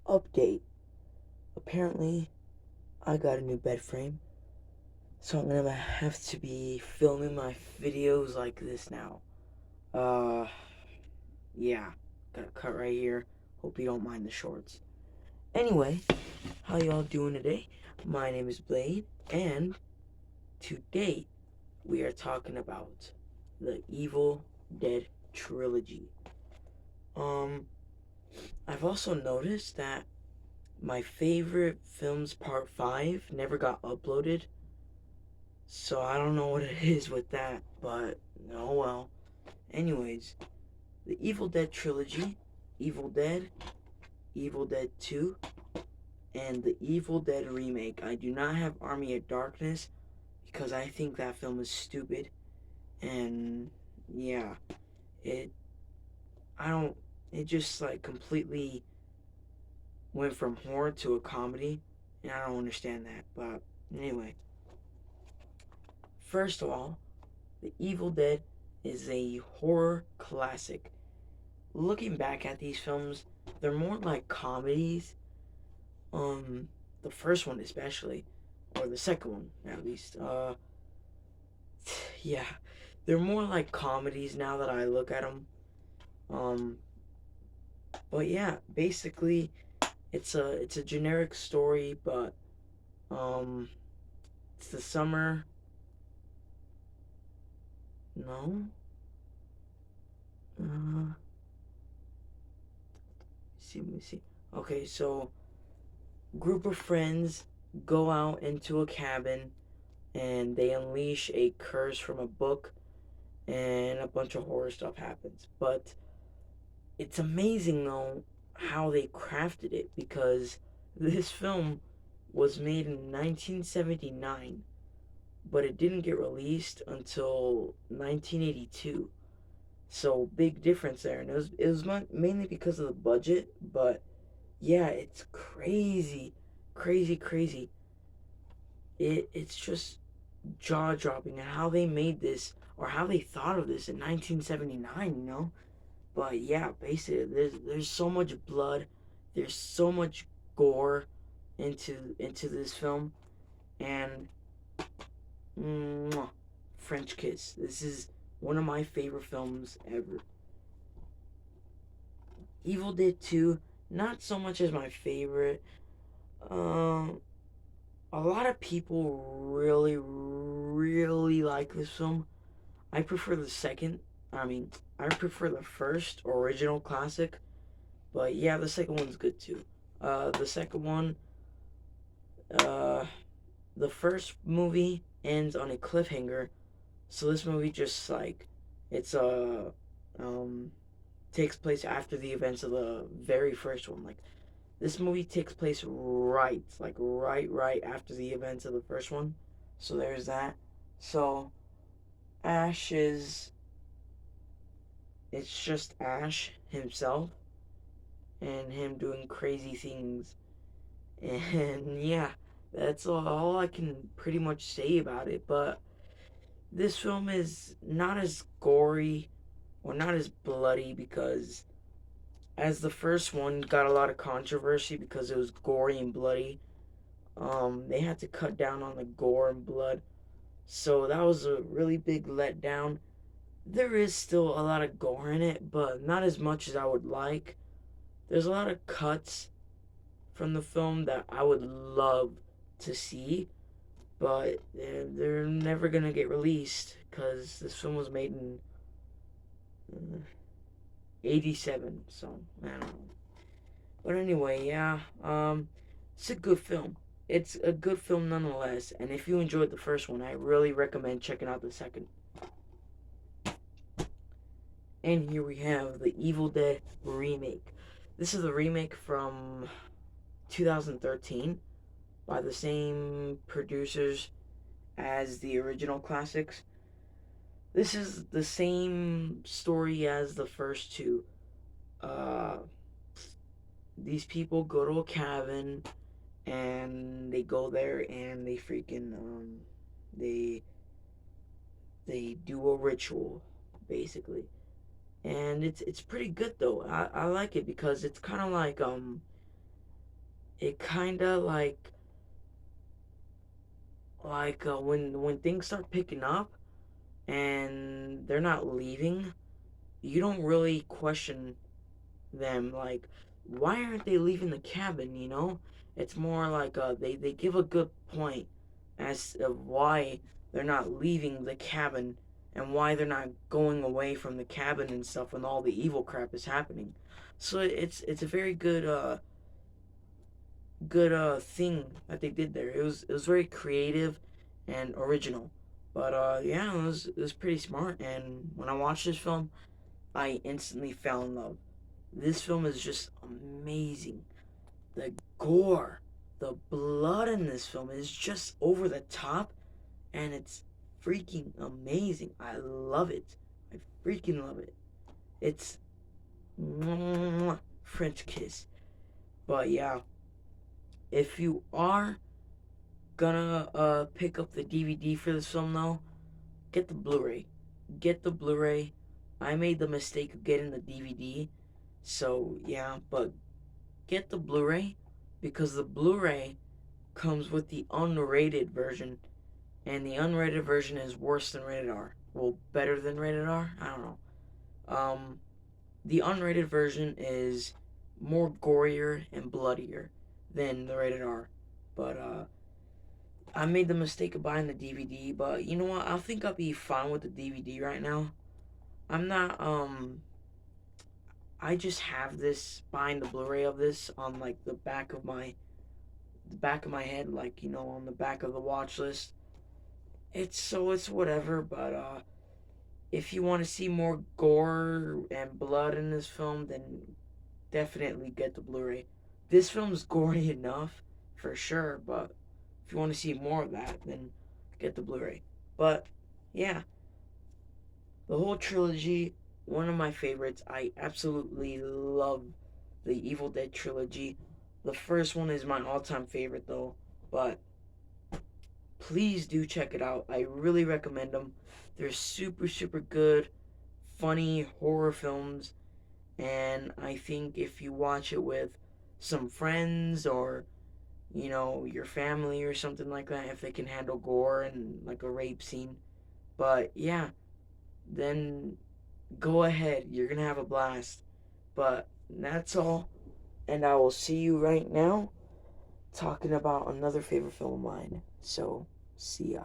Update. Apparently, I got a new bed frame, so I'm gonna have to be filming my videos like this now. Uh, yeah, got a cut right here. Hope you don't mind the shorts. Anyway, how y'all doing today? My name is Blade, and today we are talking about the Evil Dead trilogy. Um, I've also noticed that my favorite films part 5 never got uploaded. So I don't know what it is with that, but oh well. Anyways, the Evil Dead trilogy, Evil Dead, Evil Dead 2, and the Evil Dead remake. I do not have Army of Darkness because I think that film is stupid. And yeah, it I don't it just like completely went from horror to a comedy, and I don't understand that. But anyway, first of all, The Evil Dead is a horror classic. Looking back at these films, they're more like comedies. Um, the first one especially, or the second one at least. Yeah, they're more like comedies now that I look at them. Um, but yeah, basically, it's a generic story, but um, it's the summer. No, let me see. Okay, so group of friends go out into a cabin and they unleash a curse from a book and a bunch of horror stuff happens. But it's amazing though how they crafted it because this film was made in 1979, but it didn't get released until 1982. So big difference there, and it was mainly because of the budget. But yeah, it's crazy, crazy, crazy. It's just jaw dropping and how they made this or how they thought of this in 1979. But yeah, basically, there's so much blood, there's so much gore into this film, and mwah, French Kiss. This is one of my favorite films ever. Evil Dead 2, not so much as my favorite. Um, a lot of people really, really like this film. I prefer the second. I mean, I prefer the first original classic, but yeah, the second one's good too. The second one, uh, the first movie ends on a cliffhanger, so this movie just like it's um takes place after the events of the very first one. Like this movie takes place right after the events of the first one. So there's that. So Ash is it's just Ash himself and him doing crazy things. And yeah, that's all I can pretty much say about it. But this film is not as gory or not as bloody because, as the first one got a lot of controversy because it was gory and bloody, they had to cut down on the gore and blood. So that was a really big letdown. There is still a lot of gore in it, but not as much as I would like. There's a lot of cuts from the film that I would love to see, but they're never gonna get released because this film was made in '87. So I don't know. But anyway, yeah, it's a good film. It's a good film nonetheless. And if you enjoyed the first one, I really recommend checking out the second. And here we have the Evil Dead remake. This is the remake from 2013 by the same producers as the original classics. This is the same story as the first two. Uh, these people go to a cabin and they go there and they freaking they they do a ritual basically, and it's pretty good though. I like it because it's kind of like it kind of when things start picking up and they're not leaving, you don't really question them like, why aren't they leaving the cabin, you know? It's more like they give a good point as of why they're not leaving the cabin and why they're not going away from the cabin and stuff when all the evil crap is happening. So it's a very good thing that they did there. It was very creative and original. But yeah, it was pretty smart. And when I watched this film, I instantly fell in love. This film is just amazing. The gore, the blood in this film is just over the top, and it's freaking amazing. I love it. I freaking love it. It's French kiss. But yeah, if you are gonna pick up the DVD for this film though, get the Blu-ray. Get the Blu-ray. I made the mistake of getting the DVD, so yeah, but get the Blu-ray because the Blu-ray comes with the unrated version, and the unrated version is worse than rated R. Well, better than rated R. I don't know. Um, the unrated version is more gorier and bloodier than the rated R, but I made the mistake of buying the DVD. But you know what? I think I'll be fine with the DVD right now. I'm not. I just have this buying the Blu-ray of this on like the back of my head, like on the back of the watch list. It's whatever, but if you want to see more gore and blood in this film, then definitely get the Blu-ray. This film's gory enough for sure, but if you want to see more of that, then get the Blu-ray. But yeah, the whole trilogy, one of my favorites. I absolutely love the Evil Dead trilogy. The first one is my all-time favorite though, but please do check it out. I really recommend them. They're super, super good, funny horror films, and I think if you watch it with some friends or your family or something like that, if they can handle gore and like a rape scene, but yeah, then go ahead. You're gonna have a blast. But that's all, and I will see you right now talking about another favorite film of mine. So, see ya.